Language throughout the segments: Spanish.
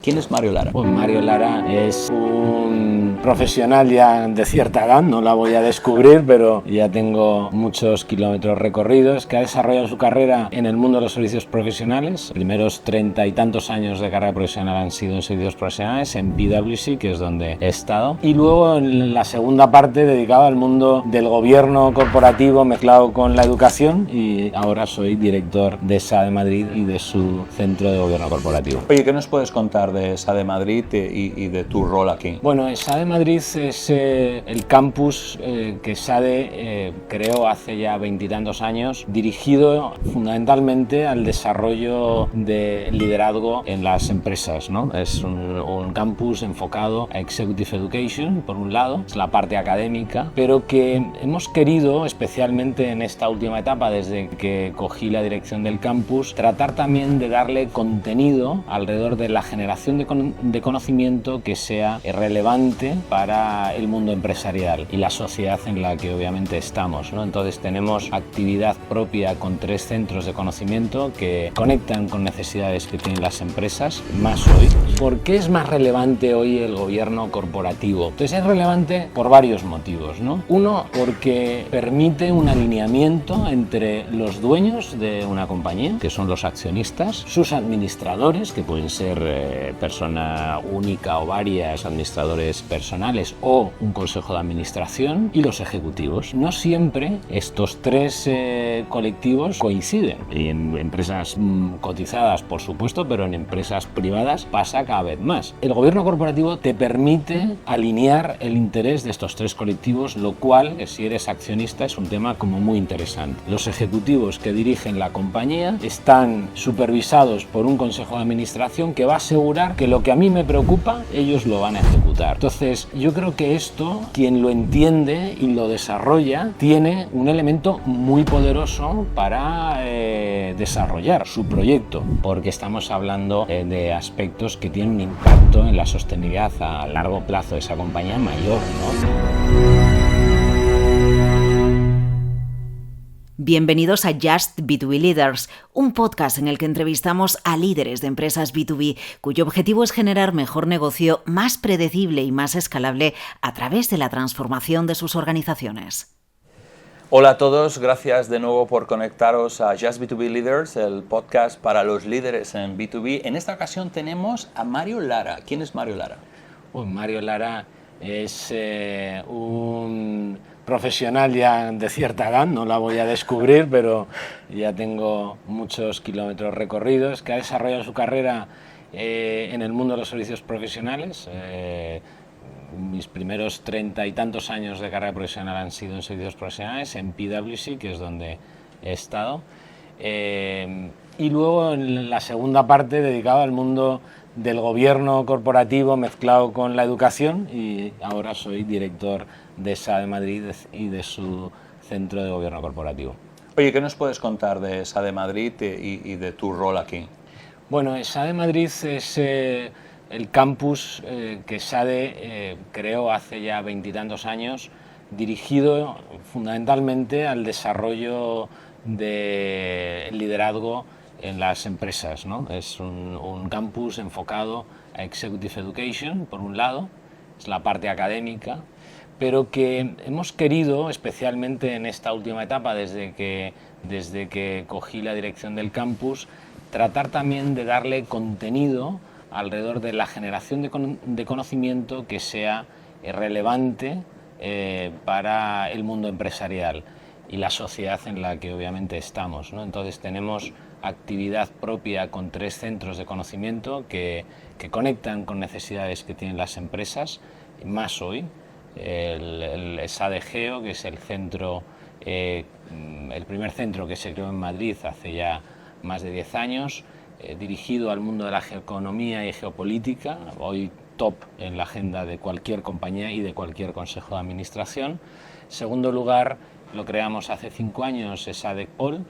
¿Quién es Mario Lara? Pues Mario Lara es un profesional ya de cierta edad, no la voy a descubrir, pero ya tengo muchos kilómetros recorridos, que ha desarrollado su carrera en el mundo de los servicios profesionales. Los primeros 30 y tantos años de carrera profesional han sido en servicios profesionales, en PwC, que es donde he estado, y luego en la segunda parte dedicado al mundo del gobierno corporativo mezclado con la educación, y ahora soy director de SADE Madrid y de su centro de gobierno corporativo. Oye, ¿qué nos puedes contar de SADE Madrid y de tu rol aquí? Bueno, SADE Madrid es el campus que SADE creó hace ya 20 y tantos años, dirigido fundamentalmente al desarrollo de liderazgo en las empresas, ¿no? Es un campus enfocado a Executive Education, por un lado, es la parte académica, pero que hemos querido, especialmente en esta última etapa, desde que cogí la dirección del campus, tratar también de darle contenido alrededor de la generación de conocimiento que sea relevante para el mundo empresarial y la sociedad en la que obviamente estamos, ¿no? Entonces tenemos actividad propia con 3 centros de conocimiento que conectan con necesidades que tienen las empresas, más hoy. ¿Por qué es más relevante hoy el gobierno corporativo? Entonces es relevante por varios motivos, ¿no? Uno, porque permite un alineamiento entre los dueños de una compañía, que son los accionistas, sus administradores, que pueden ser persona única o varias, administradores personales o un consejo de administración, y los ejecutivos. No siempre estos 3 colectivos coinciden, y en empresas cotizadas, por supuesto, pero en empresas privadas pasa cada vez más. El gobierno corporativo te permite alinear el interés de estos 3 colectivos, lo cual, si eres accionista, es un tema como muy interesante. Los ejecutivos que dirigen la compañía están supervisados por un consejo de administración que va a asegurar que lo que a mí me preocupa, ellos lo van a ejecutar. Entonces, yo creo que esto, quien lo entiende y lo desarrolla, tiene un elemento muy poderoso para desarrollar su proyecto, porque estamos hablando de aspectos que tienen un impacto en la sostenibilidad a largo plazo de esa compañía mayor, ¿no? Bienvenidos a Just B2B Leaders, un podcast en el que entrevistamos a líderes de empresas B2B cuyo objetivo es generar mejor negocio, más predecible y más escalable a través de la transformación de sus organizaciones. Hola a todos, gracias de nuevo por conectaros a Just B2B Leaders, el podcast para los líderes en B2B. En esta ocasión tenemos a Mario Lara. ¿Quién es Mario Lara? Pues Mario Lara es un profesional ya de cierta edad, no la voy a descubrir, pero ya tengo muchos kilómetros recorridos, que ha desarrollado su carrera en el mundo de los servicios profesionales. Mis primeros 30 y tantos años de carrera profesional han sido en servicios profesionales, en PwC, que es donde he estado, y luego en la segunda parte dedicado al mundo del gobierno corporativo mezclado con la educación, y ahora soy director de SADE Madrid y de su centro de gobierno corporativo. Oye, ¿qué nos puedes contar de SADE Madrid y de tu rol aquí? Bueno, SADE Madrid es el campus que SADE creó hace ya 20 y tantos años, dirigido fundamentalmente al desarrollo de liderazgo en las empresas, ¿no? Es un campus enfocado a Executive Education, por un lado, es la parte académica, pero que hemos querido, especialmente en esta última etapa, desde que cogí la dirección del campus, tratar también de darle contenido alrededor de la generación de conocimiento que sea relevante para el mundo empresarial y la sociedad en la que obviamente estamos, ¿no? Entonces tenemos actividad propia con 3 centros de conocimiento que conectan con necesidades que tienen las empresas, más hoy. El SADE Geo, que es el primer centro que se creó en Madrid hace ya más de 10 años, dirigido al mundo de la geoeconomía y geopolítica, hoy top en la agenda de cualquier compañía y de cualquier consejo de administración. En segundo lugar, lo creamos hace 5 años, es SADE Pol,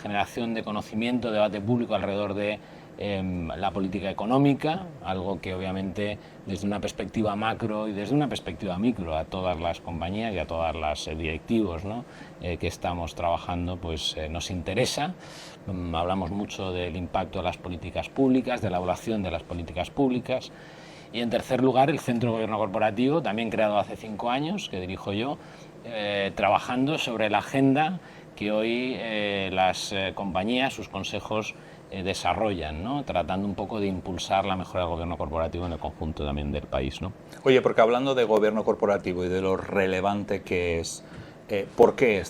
generación de conocimiento, debate público alrededor de la política económica, algo que obviamente desde una perspectiva macro y desde una perspectiva micro a todas las compañías y a todas las directivos, ¿no? Que estamos trabajando, pues nos interesa. Hablamos mucho del impacto de las políticas públicas, de la evaluación de las políticas públicas. Y en tercer lugar, el Centro de Gobierno Corporativo, también creado hace 5 años, que dirijo yo, trabajando sobre la agenda que hoy las compañías, sus consejos desarrollan, ¿no? Tratando un poco de impulsar la mejora del gobierno corporativo en el conjunto también del país, ¿no? Oye, porque hablando de gobierno corporativo y de lo relevante que es, ¿por qué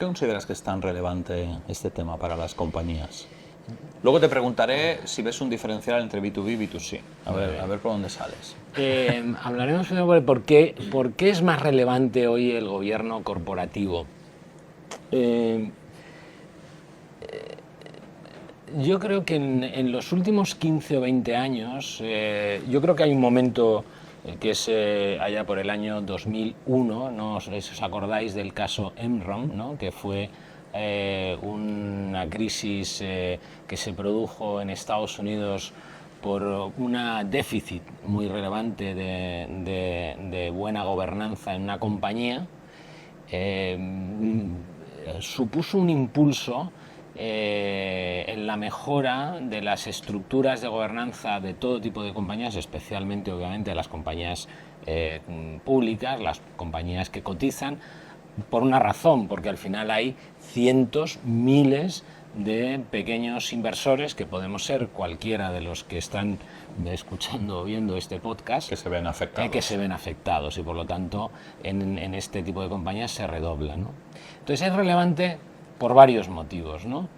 consideras que es tan relevante este tema para las compañías? Luego te preguntaré si ves un diferencial entre B2B y B2C. A ver por dónde sales. Hablaremos sobre por qué es más relevante hoy el gobierno corporativo. Yo creo que en los últimos 15 o 20 años, yo creo que hay un momento que es allá por el año 2001, no sé si os acordáis del caso Enron, ¿no? Que fue una crisis que se produjo en Estados Unidos por un déficit muy relevante de buena gobernanza en una compañía. Supuso un impulso en la mejora de las estructuras de gobernanza de todo tipo de compañías, especialmente obviamente las compañías públicas, las compañías que cotizan, por una razón, porque al final hay cientos, miles de pequeños inversores, que podemos ser cualquiera de los que están escuchando o viendo este podcast, que se ven afectados, y por lo tanto en este tipo de compañías se redobla, ¿no? Entonces es relevante por varios motivos, ¿no?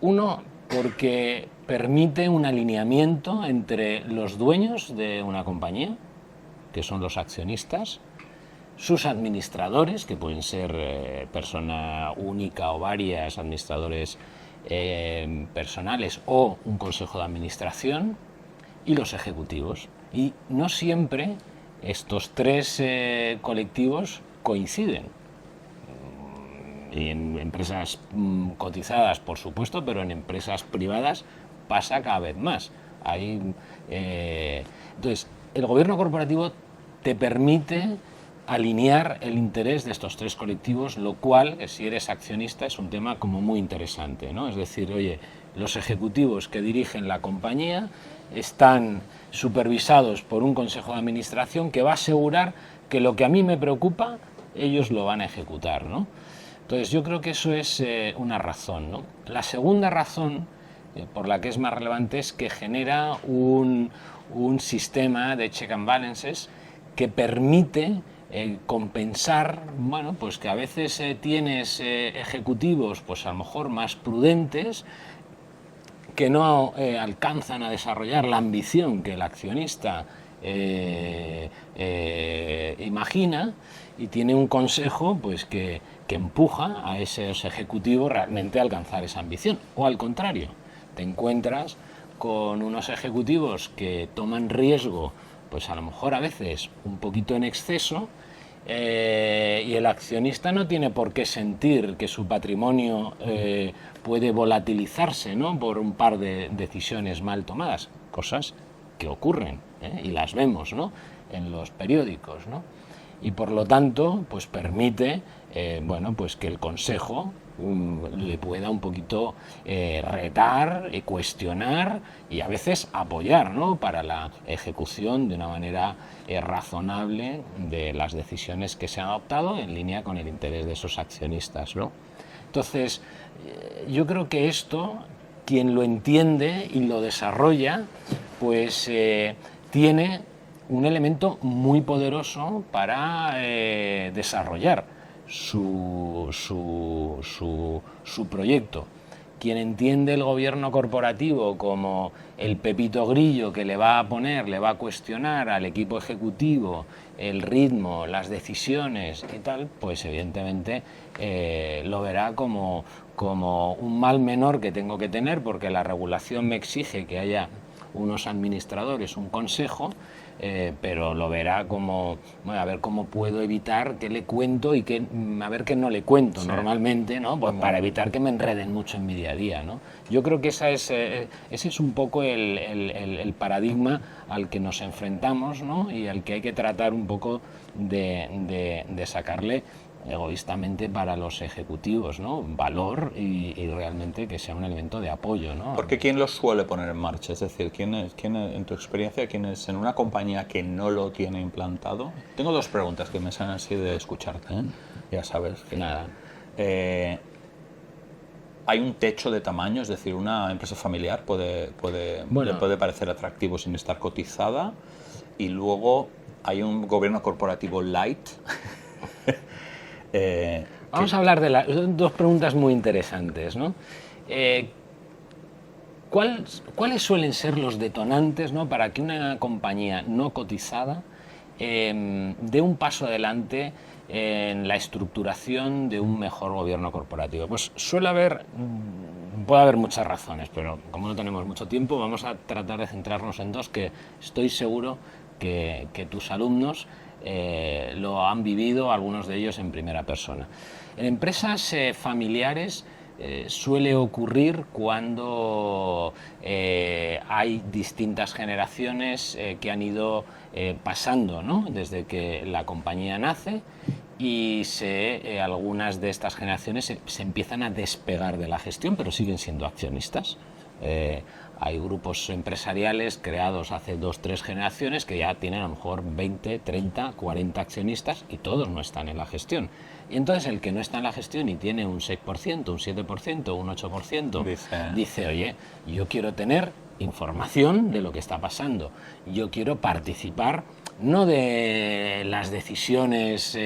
Uno, porque permite un alineamiento entre los dueños de una compañía, que son los accionistas, sus administradores, que pueden ser persona única o varias, administradores personales o un consejo de administración, y los ejecutivos. Y no siempre estos tres colectivos coinciden. Y en empresas cotizadas, por supuesto, pero en empresas privadas pasa cada vez más. Entonces, el gobierno corporativo te permite alinear el interés de estos tres colectivos, lo cual, si eres accionista, es un tema como muy interesante, ¿no? Es decir, oye, los ejecutivos que dirigen la compañía están supervisados por un consejo de administración que va a asegurar que lo que a mí me preocupa, ellos lo van a ejecutar, ¿no? Entonces, yo creo que eso es una razón, ¿no? La segunda razón por la que es más relevante es que genera un sistema de check and balances que permite compensar, bueno, pues que a veces tienes ejecutivos, pues a lo mejor más prudentes, que no alcanzan a desarrollar la ambición que el accionista imagina, y tiene un consejo pues que empuja a esos ejecutivos realmente a alcanzar esa ambición. O al contrario, te encuentras con unos ejecutivos que toman riesgo, pues a lo mejor a veces un poquito en exceso, y el accionista no tiene por qué sentir que su patrimonio puede volatilizarse, ¿no?, por un par de decisiones mal tomadas, cosas que ocurren, y las vemos, ¿no?, en los periódicos, ¿no? Y por lo tanto, pues permite bueno, pues que el consejo le pueda un poquito retar, cuestionar y a veces apoyar, ¿no?, para la ejecución de una manera razonable de las decisiones que se han adoptado en línea con el interés de esos accionistas, ¿no? Entonces, yo creo que esto, quien lo entiende y lo desarrolla, pues tiene un elemento muy poderoso para desarrollar su proyecto. Quien entiende el gobierno corporativo como el pepito grillo que le va a poner, le va a cuestionar al equipo ejecutivo el ritmo, las decisiones y tal, pues evidentemente lo verá como un mal menor que tengo que tener, porque la regulación me exige que haya unos administradores, un consejo, pero lo verá como, bueno, a ver cómo puedo evitar qué le cuento y a ver qué no le cuento normalmente, ¿no? Pues para evitar que me enreden mucho en mi día a día, ¿no? Yo creo que ese es un poco el paradigma al que nos enfrentamos, ¿no? Y al que hay que tratar un poco de sacarle egoístamente para los ejecutivos, ¿no? Valor y realmente que sea un elemento de apoyo, ¿no? Porque ¿quién lo suele poner en marcha? Es decir, ¿quién en tu experiencia, quién es en una compañía que no lo tiene implantado? Tengo dos preguntas que me salen así de escucharte, ¿eh? Ya sabes que Nada. ¿Hay un techo de tamaño? Es decir, ¿una empresa familiar le puede parecer atractivo sin estar cotizada? Y luego hay un gobierno corporativo light. Vamos a hablar de dos preguntas muy interesantes, ¿no? ¿Cuáles suelen ser los detonantes, ¿no?, para que una compañía no cotizada dé un paso adelante en la estructuración de un mejor gobierno corporativo? Pues puede haber muchas razones, pero como no tenemos mucho tiempo, vamos a tratar de centrarnos en dos que estoy seguro que tus alumnos lo han vivido, algunos de ellos en primera persona. En empresas familiares suele ocurrir cuando hay distintas generaciones que han ido pasando, ¿no?, desde que la compañía nace, y algunas de estas generaciones se empiezan a despegar de la gestión, pero siguen siendo accionistas. Hay grupos empresariales creados hace 2-3 generaciones que ya tienen a lo mejor 20, 30, 40 accionistas y todos no están en la gestión. Y entonces el que no está en la gestión y tiene un 6%, un 7%, un 8%, dice, oye, yo quiero tener información de lo que está pasando, yo quiero participar no de las decisiones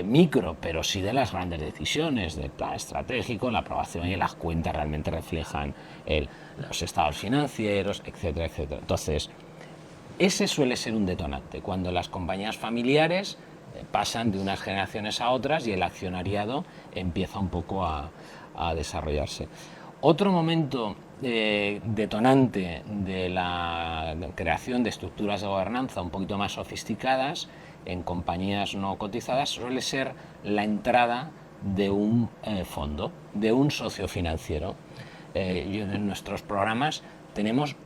micro, pero sí de las grandes decisiones, del plan estratégico, la aprobación, y las cuentas realmente reflejan los estados financieros, etcétera, etcétera. Entonces, ese suele ser un detonante, cuando las compañías familiares pasan de unas generaciones a otras y el accionariado empieza un poco a desarrollarse. Otro momento detonante de la creación de estructuras de gobernanza un poquito más sofisticadas en compañías no cotizadas suele ser la entrada de un fondo, de un socio financiero. En nuestros programas tenemos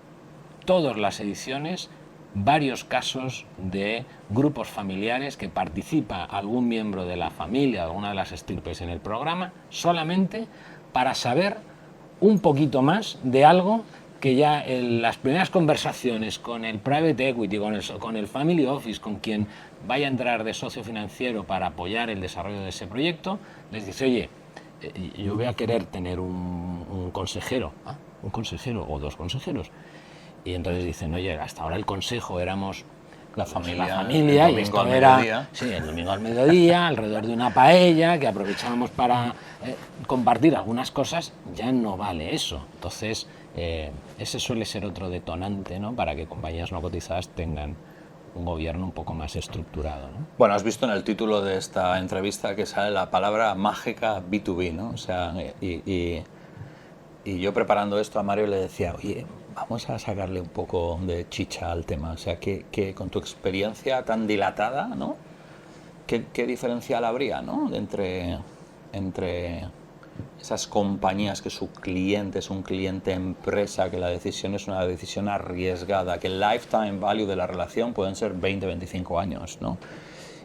todas las ediciones varios casos de grupos familiares que participa algún miembro de la familia, alguna de las estirpes en el programa, solamente para saber un poquito más de algo que ya en las primeras conversaciones con el private equity, con el family office, con quien vaya a entrar de socio financiero para apoyar el desarrollo de ese proyecto, les dice, oye, yo voy a querer tener un consejero, un consejero o dos consejeros. Y entonces dicen, oye, hasta ahora el consejo éramos la familia y esto era el domingo al mediodía, alrededor de una paella, que aprovechábamos para compartir algunas cosas, ya no vale eso. Entonces, ese suele ser otro detonante, ¿no?, para que compañías no cotizadas tengan un gobierno un poco más estructurado, ¿no? Bueno, has visto en el título de esta entrevista que sale la palabra mágica B2B, ¿no? O sea, y yo preparando esto a Mario le decía, oye, vamos a sacarle un poco de chicha al tema. O sea, que con tu experiencia tan dilatada, ¿no?, ¿qué diferencial habría, ¿no?, entre esas compañías que su cliente es un cliente empresa, que la decisión es una decisión arriesgada, que el lifetime value de la relación pueden ser 20, 25 años, ¿no?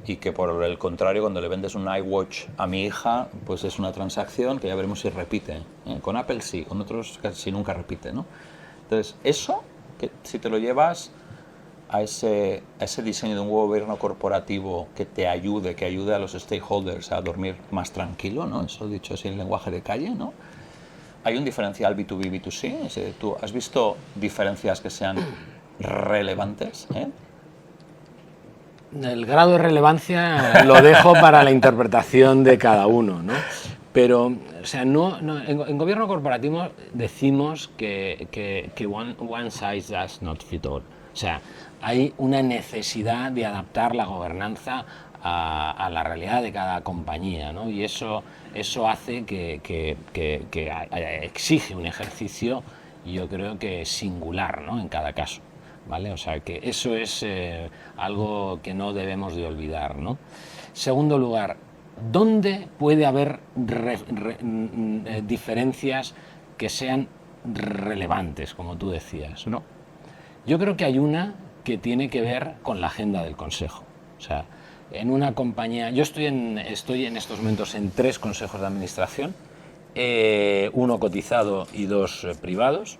Y que por el contrario, cuando le vendes un iWatch a mi hija, pues es una transacción que ya veremos si repite. Con Apple sí, con otros casi nunca repite, ¿no? Entonces, eso, que si te lo llevas a ese diseño de un gobierno corporativo que te ayude, que ayude a los stakeholders a dormir más tranquilo, ¿no? Eso dicho así en lenguaje de calle, ¿no? ¿Hay un diferencial B2B, B2C? ¿Tú has visto diferencias que sean relevantes? El grado de relevancia lo dejo para la interpretación de cada uno, ¿no? Pero, o sea, en gobierno corporativo decimos que one size does not fit all. O sea, hay una necesidad de adaptar la gobernanza a la realidad de cada compañía, ¿no? Y eso hace que exige un ejercicio yo creo que singular, ¿no?, en cada caso, ¿vale? O sea, que eso es algo que no debemos de olvidar, ¿no? Segundo lugar, ¿dónde puede haber diferencias que sean relevantes, como tú decías, ¿no? Yo creo que hay una que tiene que ver con la agenda del Consejo. O sea, en una compañía, yo estoy en estos momentos en 3 consejos de administración, uno cotizado y 2 privados.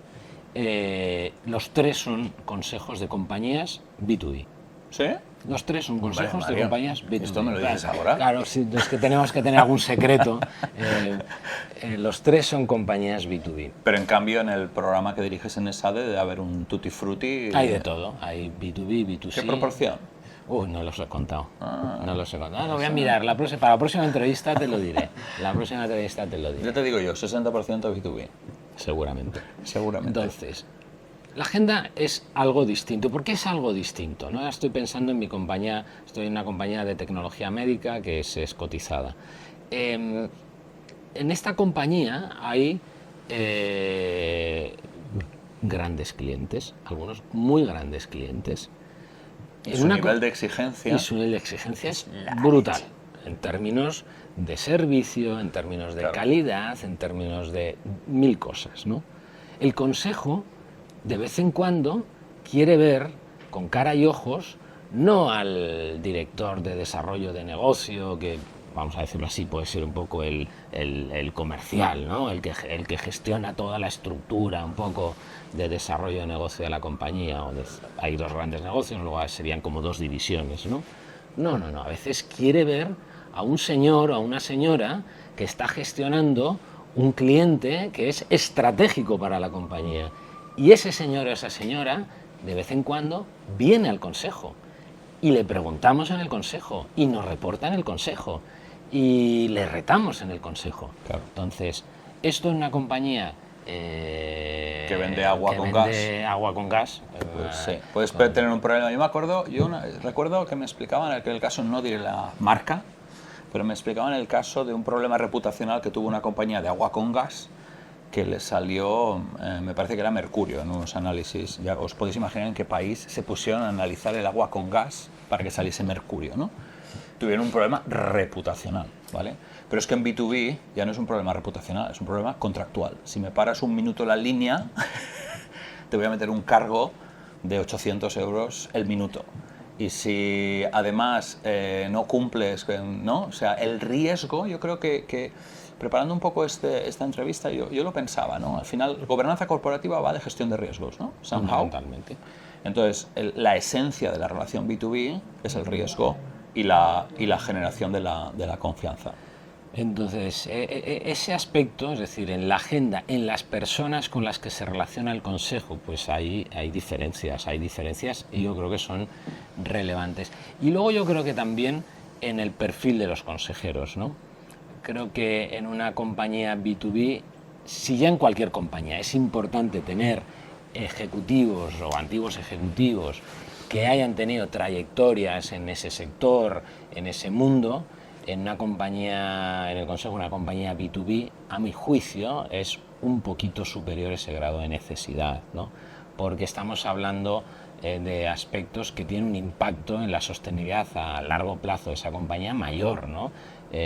Los 3 son consejos de compañías B2B. ¿Sí? Los 3 son consejos Mario, de compañías B2B. ¿esto me lo dices ahora? Claro, sí, es que tenemos que tener algún secreto. Los 3 son compañías B2B. Pero en cambio en el programa que diriges en ESADE debe haber un tutti frutti. Hay de todo, hay B2B, B2C. ¿Qué proporción? No los he contado. No los he contado. Lo voy a mirar. Para la próxima entrevista te lo diré. Ya te digo yo, 60% B2B. Seguramente. Seguramente. Entonces, la agenda es algo distinto. ¿Por qué es algo distinto? ¿No? Estoy pensando en mi compañía, estoy en una compañía de tecnología médica que es cotizada. En esta compañía hay grandes clientes, algunos muy grandes clientes. Y su nivel de exigencia. Y su nivel de exigencia es brutal, en términos de servicio, en términos de calidad, en términos de 1000 cosas, ¿no? El consejo, de vez en cuando, quiere ver con cara y ojos, no al director de desarrollo de negocio, que, vamos a decirlo así, puede ser un poco el comercial, ¿no? El que gestiona toda la estructura, un poco de desarrollo de negocio de la compañía. Hay 2 grandes negocios, luego serían como 2 divisiones, ¿no? No, a veces quiere ver a un señor o a una señora que está gestionando un cliente que es estratégico para la compañía. Y ese señor o esa señora, de vez en cuando, viene al consejo. Y le preguntamos en el consejo, y nos reporta en el consejo, y le retamos en el consejo. Claro. Entonces, esto en una compañía que vende agua con gas. Pues sí, puedes tener un problema. Yo me acuerdo, recuerdo que me explicaban en el caso, no diré la marca, pero me explicaban el caso de un problema reputacional que tuvo una compañía de agua con gas que le salió, me parece que era mercurio en unos análisis. Ya os podéis imaginar en qué país se pusieron a analizar el agua con gas para que saliese mercurio, ¿no? Tuvieron un problema reputacional, ¿vale? Pero es que en B2B ya no es un problema reputacional, es un problema contractual. Si me paras un minuto la línea, te voy a meter un cargo de 800 euros el minuto. Y si además no cumples, ¿no? O sea, el riesgo, yo creo que preparando un poco esta entrevista, yo lo pensaba, ¿no? Al final, gobernanza corporativa va de gestión de riesgos, ¿no? Somehow. Totalmente. Entonces, la esencia de la relación B2B es el riesgo y la generación de la confianza. Entonces, ese aspecto, es decir, en la agenda, en las personas con las que se relaciona el consejo, pues hay diferencias y yo creo que son relevantes. Y luego yo creo que también en el perfil de los consejeros, ¿no? Creo que en una compañía B2B, si ya en cualquier compañía es importante tener ejecutivos o antiguos ejecutivos que hayan tenido trayectorias en ese sector, en ese mundo, en una compañía, en el consejo de una compañía B2B, a mi juicio, es un poquito superior ese grado de necesidad, ¿no? Porque estamos hablando de aspectos que tienen un impacto en la sostenibilidad a largo plazo de esa compañía mayor, ¿no?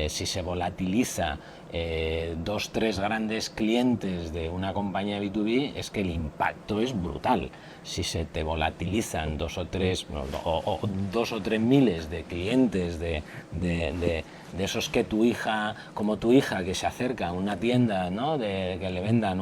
Si se volatiliza 2, 3 grandes clientes de una compañía B2B, es que el impacto es brutal. Si se te volatilizan 2 o 3 miles de clientes de esos que tu hija, que se acerca a una tienda, ¿no? Que le vendan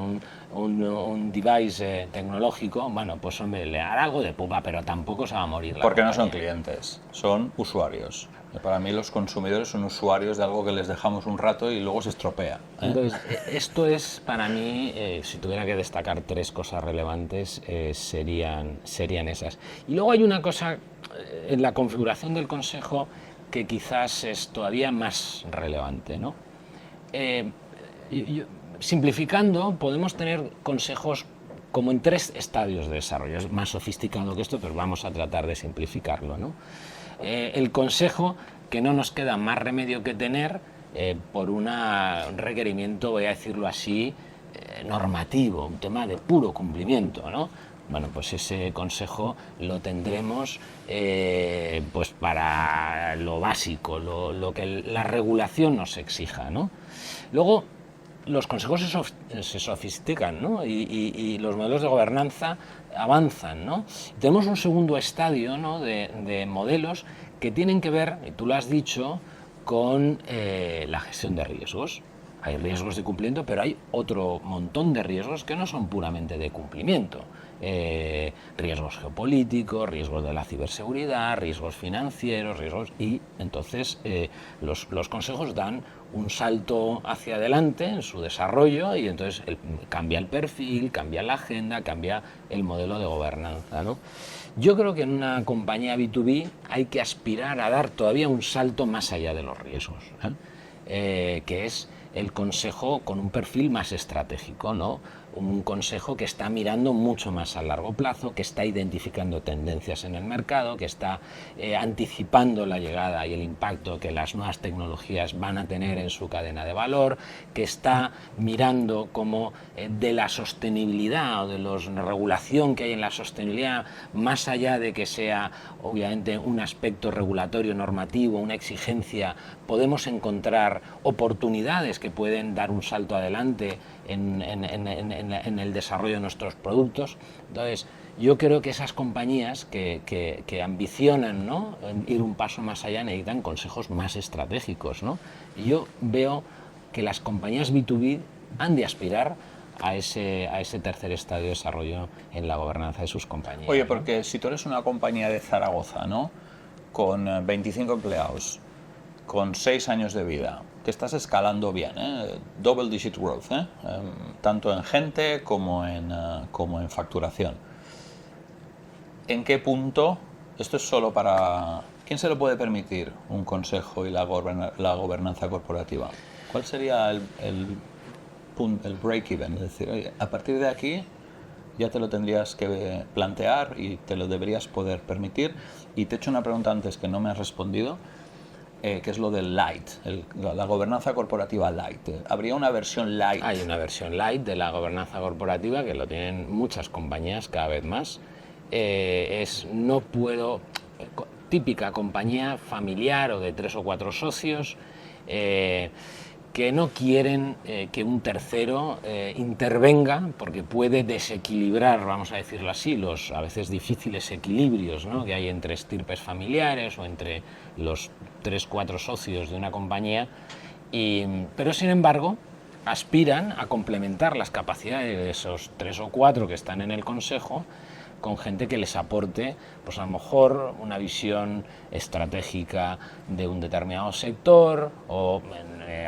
un device tecnológico, bueno, pues hombre, le hará algo de pupa, pero tampoco se va a morir la Porque no son compañía. clientes, son usuarios. Para mí los consumidores son usuarios de algo que les dejamos un rato y luego se estropea. Entonces, esto es para mí, si tuviera que destacar 3 cosas relevantes, serían esas. Y luego hay una cosa en la configuración del consejo que quizás es todavía más relevante, ¿no? Simplificando, podemos tener consejos como en 3 estadios de desarrollo. Es más sofisticado que esto, pero vamos a tratar de simplificarlo, ¿no? El consejo, que no nos queda más remedio que tener por un requerimiento, voy a decirlo así, normativo, un tema de puro cumplimiento, ¿no? Bueno, pues ese consejo lo tendremos pues para lo básico, lo que la regulación nos exija, ¿no? Luego, los consejos se sofistican, ¿no? Y los modelos de gobernanza avanzan, ¿no? Tenemos un segundo estadio, ¿no? de modelos que tienen que ver, y tú lo has dicho, con la gestión de riesgos. Hay riesgos de cumplimiento, pero hay otro montón de riesgos que no son puramente de cumplimiento. Riesgos geopolíticos, riesgos de la ciberseguridad, riesgos financieros, y entonces los consejos dan un salto hacia adelante en su desarrollo y entonces cambia el perfil, cambia la agenda, cambia el modelo de gobernanza, ¿no? Yo creo que en una compañía B2B hay que aspirar a dar todavía un salto más allá de los riesgos, que es el consejo con un perfil más estratégico, ¿no? Un consejo que está mirando mucho más a largo plazo, que está identificando tendencias en el mercado, que está anticipando la llegada y el impacto que las nuevas tecnologías van a tener en su cadena de valor, que está mirando cómo de la sostenibilidad o de la regulación que hay en la sostenibilidad, más allá de que sea obviamente un aspecto regulatorio normativo, una exigencia, podemos encontrar oportunidades que pueden dar un salto adelante en el desarrollo de nuestros productos. Entonces, yo creo que esas compañías que ambicionan, ¿no?, ir un paso más allá necesitan consejos más estratégicos, ¿no? Y yo veo que las compañías B2B han de aspirar a ese tercer estadio de desarrollo en la gobernanza de sus compañías. Oye, porque si tú eres una compañía de Zaragoza, ¿no?, con 25 empleados, con 6 años de vida, que estás escalando bien, double digit growth, tanto en gente como en facturación. ¿En qué punto, esto es solo para, quién se lo puede permitir un consejo y la gobernanza corporativa? ¿Cuál sería el break-even? Es decir, oye, a partir de aquí ya te lo tendrías que plantear y te lo deberías poder permitir. Y te he hecho una pregunta antes que no me has respondido, que es lo del light, la gobernanza corporativa light. ¿Habría una versión light? Hay una versión light de la gobernanza corporativa que lo tienen muchas compañías cada vez más. Típica compañía familiar o de 3 o 4 socios que no quieren que un tercero intervenga porque puede desequilibrar, vamos a decirlo así, los a veces difíciles equilibrios, ¿no?, que hay entre estirpes familiares o entre los 3-4 socios de una compañía, pero sin embargo aspiran a complementar las capacidades de esos 3 o 4 que están en el consejo con gente que les aporte, pues a lo mejor una visión estratégica de un determinado sector o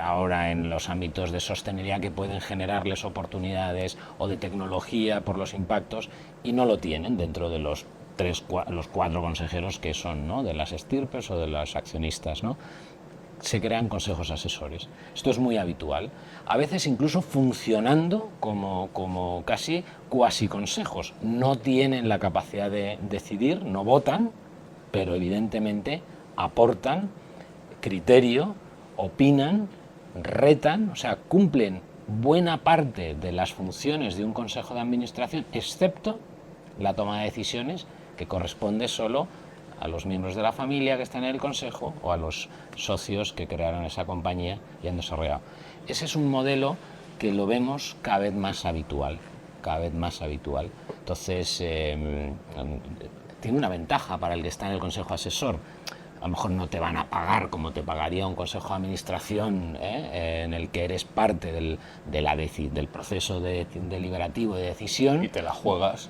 ahora en los ámbitos de sostenibilidad que pueden generarles oportunidades o de tecnología por los impactos, y no lo tienen dentro de los 4 consejeros que son, ¿no?, de las estirpes o de los accionistas, ¿no? Se crean consejos asesores. Esto es muy habitual, a veces incluso funcionando como casi cuasi consejos. No tienen la capacidad de decidir, no votan, pero evidentemente aportan criterio, opinan, retan, o sea, cumplen buena parte de las funciones de un consejo de administración, excepto la toma de decisiones, que corresponde solo a los miembros de la familia que están en el consejo o a los socios que crearon esa compañía y han desarrollado. Ese es un modelo que lo vemos cada vez más habitual, Entonces, tiene una ventaja para el que está en el consejo asesor. A lo mejor no te van a pagar como te pagaría un consejo de administración en el que eres parte del proceso deliberativo de decisión. Y te la juegas.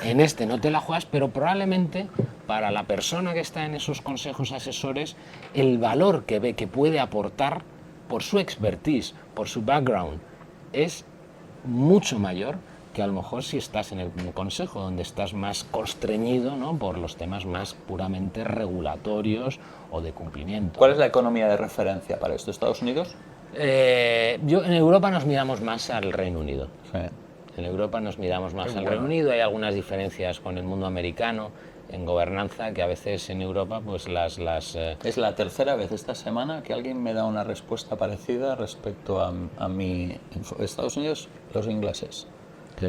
En este no te la juegas, pero probablemente para la persona que está en esos consejos asesores, el valor que ve que puede aportar por su expertise, por su background, es mucho mayor que a lo mejor si estás en el consejo, donde estás más constreñido, ¿no?, por los temas más puramente regulatorios o de cumplimiento. ¿Cuál es la economía de referencia para esto? ¿Estados Unidos? En Europa nos miramos más al Reino Unido. Sí. En Europa nos miramos más al Reino Unido, hay algunas diferencias con el mundo americano. en gobernanza que a veces en Europa pues Es la tercera vez esta semana que alguien me da una respuesta parecida respecto a mi Estados Unidos, los ingleses.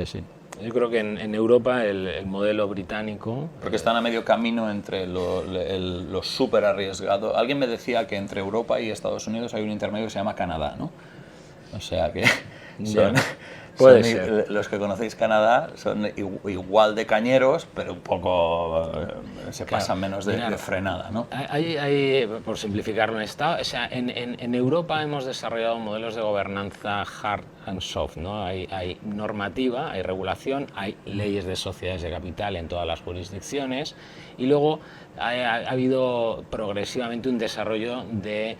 Sí. Yo creo que en Europa el modelo británico... Porque están a medio camino entre lo súper arriesgado. Alguien me decía que entre Europa y Estados Unidos hay un intermedio que se llama Canadá, ¿no? O sea que Puede ser. Los que conocéis Canadá son igual de cañeros, pero un poco se pasan menos de frenada, ¿no? Hay, por simplificarlo, en Europa hemos desarrollado modelos de gobernanza hard and soft, ¿no? Hay normativa, hay regulación, hay leyes de sociedades de capital en todas las jurisdicciones y luego ha habido progresivamente un desarrollo de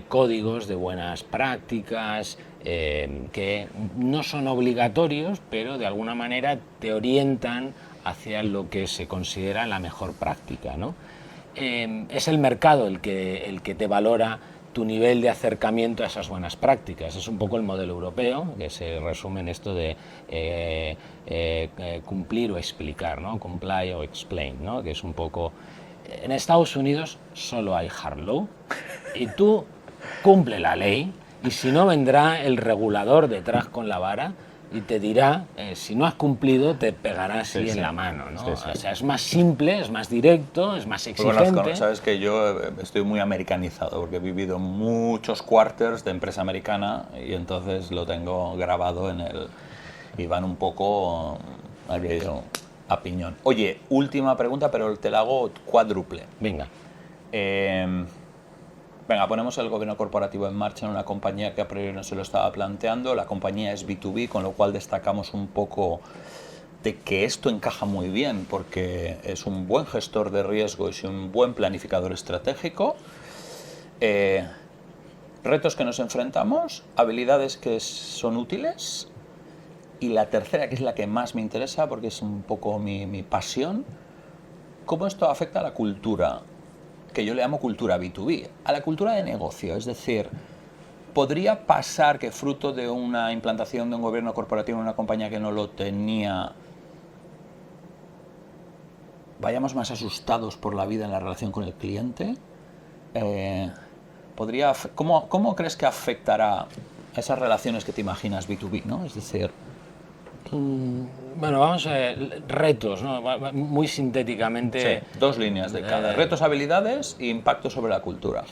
códigos de buenas prácticas que no son obligatorios, pero de alguna manera te orientan hacia lo que se considera la mejor práctica, ¿no? Es el mercado el que te valora tu nivel de acercamiento a esas buenas prácticas. Es un poco el modelo europeo, que se resume en esto de cumplir o explicar, ¿no? Comply o explain, ¿no? Que es un poco... En Estados Unidos solo hay hard law y tú cumple la ley y si no vendrá el regulador detrás con la vara y te dirá, si no has cumplido te pegará así en la mano, ¿no? Sí. O sea, es más simple, es más directo, es más exigente. Bueno, sabes que yo estoy muy americanizado porque he vivido muchos quarters de empresa americana y entonces lo tengo grabado en el... y van un poco a piñón. Oye, última pregunta, pero te la hago cuádruple. Venga. Venga, ponemos el gobierno corporativo en marcha en una compañía que a priori no se lo estaba planteando. La compañía es B2B, con lo cual destacamos un poco de que esto encaja muy bien porque es un buen gestor de riesgos y un buen planificador estratégico. Retos que nos enfrentamos, habilidades que son útiles. Y la tercera, que es la que más me interesa porque es un poco mi pasión, ¿cómo esto afecta a la cultura? Que yo le llamo cultura B2B, a la cultura de negocio. Es decir, ¿podría pasar que fruto de una implantación de un gobierno corporativo en una compañía que no lo tenía, vayamos más asustados por la vida en la relación con el cliente? ¿Cómo crees que afectará a esas relaciones que te imaginas B2B, ¿no? Es decir... Bueno, vamos a ver, retos, ¿no? Muy sintéticamente. Sí, 2 líneas de cada. Retos, habilidades e impacto sobre la cultura.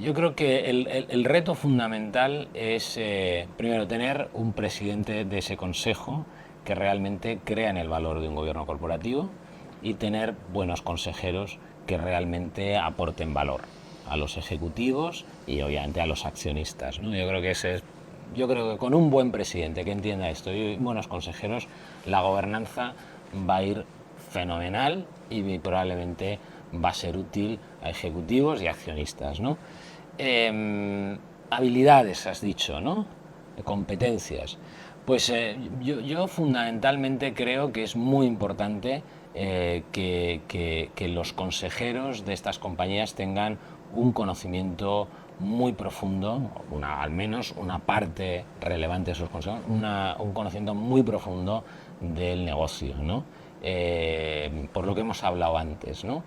Yo creo que el reto fundamental es, primero, tener un presidente de ese consejo que realmente crea en el valor de un gobierno corporativo y tener buenos consejeros que realmente aporten valor a los ejecutivos y obviamente a los accionistas, ¿no? Yo creo que con un buen presidente que entienda esto y buenos consejeros, la gobernanza va a ir fenomenal y probablemente va a ser útil a ejecutivos y accionistas, ¿no? Habilidades, has dicho, ¿no? Competencias. Pues yo fundamentalmente creo que es muy importante que los consejeros de estas compañías tengan un conocimiento muy profundo, al menos una parte relevante de esos consejos, un conocimiento muy profundo del negocio, ¿no? Por lo que hemos hablado antes, ¿no?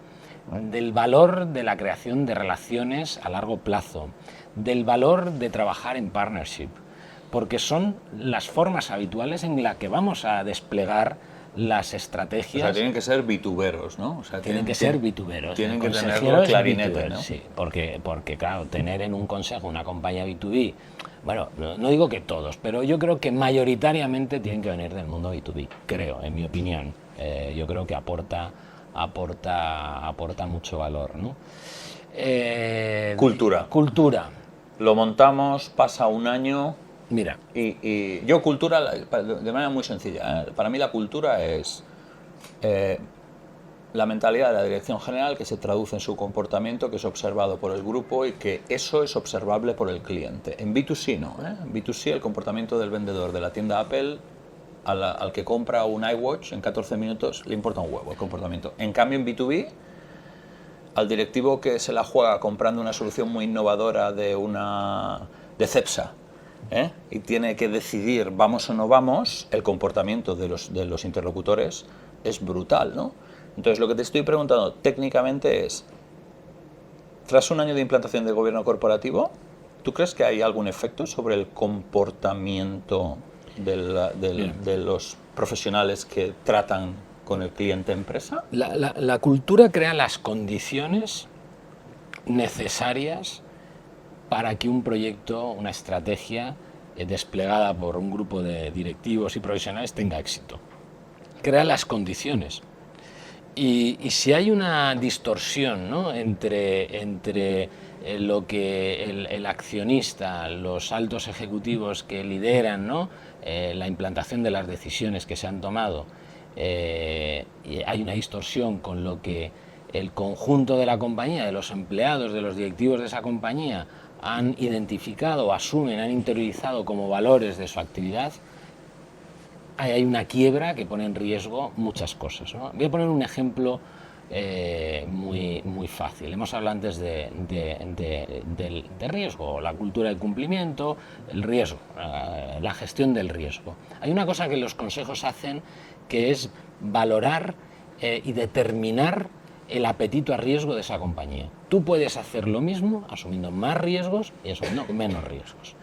Del valor de la creación de relaciones a largo plazo, del valor de trabajar en partnership, porque son las formas habituales en las que vamos a desplegar las estrategias. O sea, tienen que ser vituberos, ¿no? O sea, tienen que ser vituberos. Tienen que tenerlo clarinete, ¿no? Sí, porque claro, tener en un consejo una compañía B2B, bueno, no digo que todos, pero yo creo que mayoritariamente tienen que venir del mundo B2B, creo, en mi opinión. Yo creo que aporta mucho valor, ¿no? Cultura. Lo montamos, pasa un año... Mira. Y yo cultura, de manera muy sencilla, para mí la cultura es la mentalidad de la dirección general que se traduce en su comportamiento, que es observado por el grupo y que eso es observable por el cliente. En B2C no, En B2C el comportamiento del vendedor de la tienda Apple al que compra un iWatch en 14 minutos le importa un huevo el comportamiento. En cambio en B2B, al directivo que se la juega comprando una solución muy innovadora de Cepsa, y tiene que decidir vamos o no vamos, el comportamiento de los interlocutores es brutal, ¿no? Entonces, lo que te estoy preguntando técnicamente es, tras un año de implantación del gobierno corporativo, ¿tú crees que hay algún efecto sobre el comportamiento de los profesionales que tratan con el cliente empresa? La cultura crea las condiciones necesarias para que un proyecto, una estrategia desplegada por un grupo de directivos y profesionales tenga éxito. Crea las condiciones. Y si hay una distorsión, ¿no?, entre lo que el accionista, los altos ejecutivos que lideran, ¿no?, la implantación de las decisiones que se han tomado, y hay una distorsión con lo que el conjunto de la compañía, de los empleados, de los directivos de esa compañía han identificado, asumen, han interiorizado como valores de su actividad, hay una quiebra que pone en riesgo muchas cosas, ¿no? Voy a poner un ejemplo muy fácil. Hemos hablado antes de riesgo, la cultura del cumplimiento, el riesgo, la gestión del riesgo. Hay una cosa que los consejos hacen que es valorar y determinar el apetito a riesgo de esa compañía. Tú puedes hacer lo mismo asumiendo más riesgos y asumiendo menos riesgos.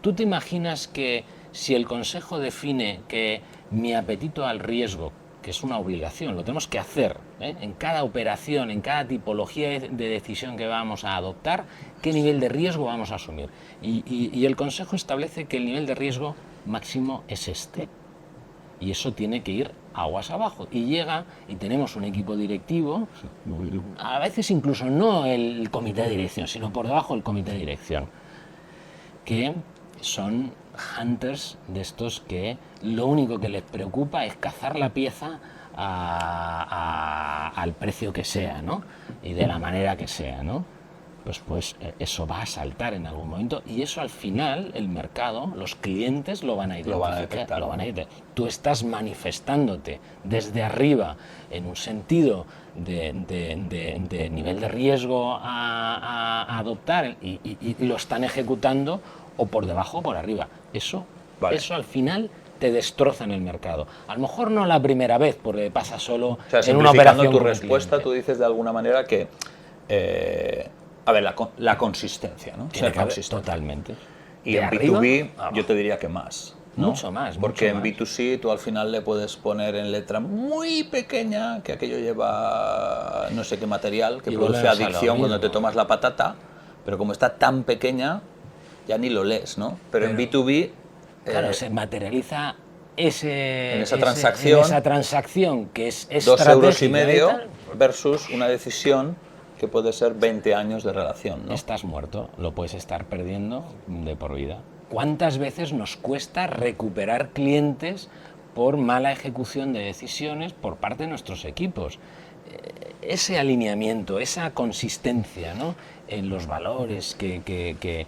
¿Tú te imaginas que si el consejo define que mi apetito al riesgo, que es una obligación, lo tenemos que hacer, en cada operación, en cada tipología de decisión que vamos a adoptar, qué nivel de riesgo vamos a asumir? Y el consejo establece que el nivel de riesgo máximo es este. Y eso tiene que ir aguas abajo. Y llega, y tenemos un equipo directivo, a veces incluso no el comité de dirección, sino por debajo del comité de dirección, que son hunters de estos que lo único que les preocupa es cazar la pieza al precio que sea, ¿no?, y de la manera que sea, ¿no? Pues eso va a saltar en algún momento, y eso al final el mercado, los clientes lo van a identificar, lo van a detectar. Tú estás manifestándote desde arriba en un sentido de nivel de riesgo a adoptar, y lo están ejecutando o por debajo o por arriba. Eso al final te destroza en el mercado. A lo mejor no la primera vez, porque pasa solo en una operación. Tu respuesta, tú dices de alguna manera que a ver, la consistencia, ¿no? Tiene que haber, totalmente. Y de en arriba, B2B abajo. yo te diría que más, ¿no? Mucho más. Porque mucho en B2C tú al final le puedes poner en letra muy pequeña que aquello lleva no sé qué material, que Y produce volvemos a lo adicción cuando mismo. te tomas la patata, pero como está tan pequeña, ya ni lo lees, ¿no? Pero en B2B... Claro, se materializa en esa transacción que es estratégica. 2,5 €, euros versus una decisión que puede ser 20 años de relación, ¿no? Estás muerto, lo puedes estar perdiendo de por vida. ¿Cuántas veces nos cuesta recuperar clientes por mala ejecución de decisiones por parte de nuestros equipos? Ese alineamiento, esa consistencia, ¿no?, en los valores que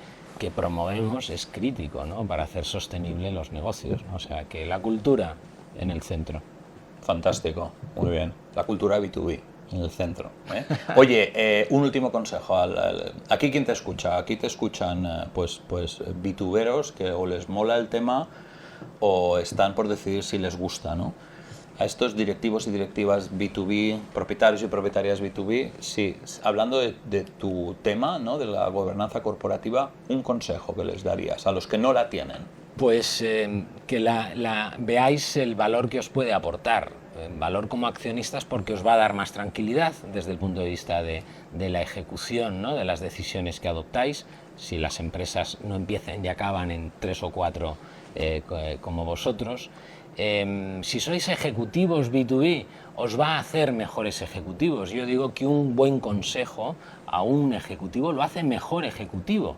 promovemos es crítico, ¿no?, para hacer sostenible los negocios, ¿no? O sea, que la cultura en el centro. Fantástico, muy bien. La cultura B2B en el centro, ¿eh? Oye, un último consejo. Aquí, ¿quién te escucha? Aquí te escuchan pues B2beros que o les mola el tema o están por decidir si les gusta, ¿no? A estos directivos y directivas B2B, propietarios y propietarias B2B, sí, hablando de tu tema, ¿no?, de la gobernanza corporativa, un consejo que les darías a los que no la tienen. Pues que veáis el valor que os puede aportar, valor como accionistas, porque os va a dar más tranquilidad desde el punto de vista de la ejecución, ¿no?, de las decisiones que adoptáis. Si las empresas no empiezan y acaban en 3 o 4 como vosotros. Si sois ejecutivos B2B, os va a hacer mejores ejecutivos. Yo digo que un buen consejo a un ejecutivo lo hace mejor ejecutivo,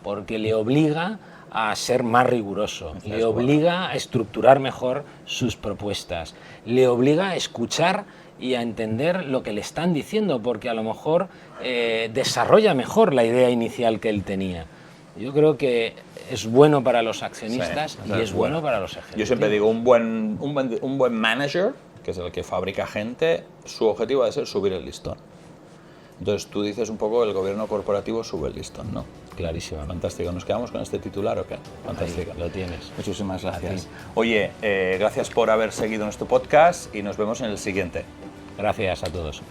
porque le obliga a ser más riguroso, le obliga a estructurar mejor sus propuestas, le obliga a escuchar y a entender lo que le están diciendo, porque a lo mejor desarrolla mejor la idea inicial que él tenía. Yo creo que es bueno para los accionistas, sí, y es bueno para los ejecutivos. Yo siempre digo, un buen manager, que es el que fabrica gente, su objetivo debe ser subir el listón. Entonces tú dices un poco el gobierno corporativo sube el listón, ¿no? Clarísimo. Fantástico. ¿Nos quedamos con este titular o qué? Fantástico. Ahí lo tienes. Muchísimas gracias. Oye, gracias por haber seguido nuestro podcast y nos vemos en el siguiente. Gracias a todos.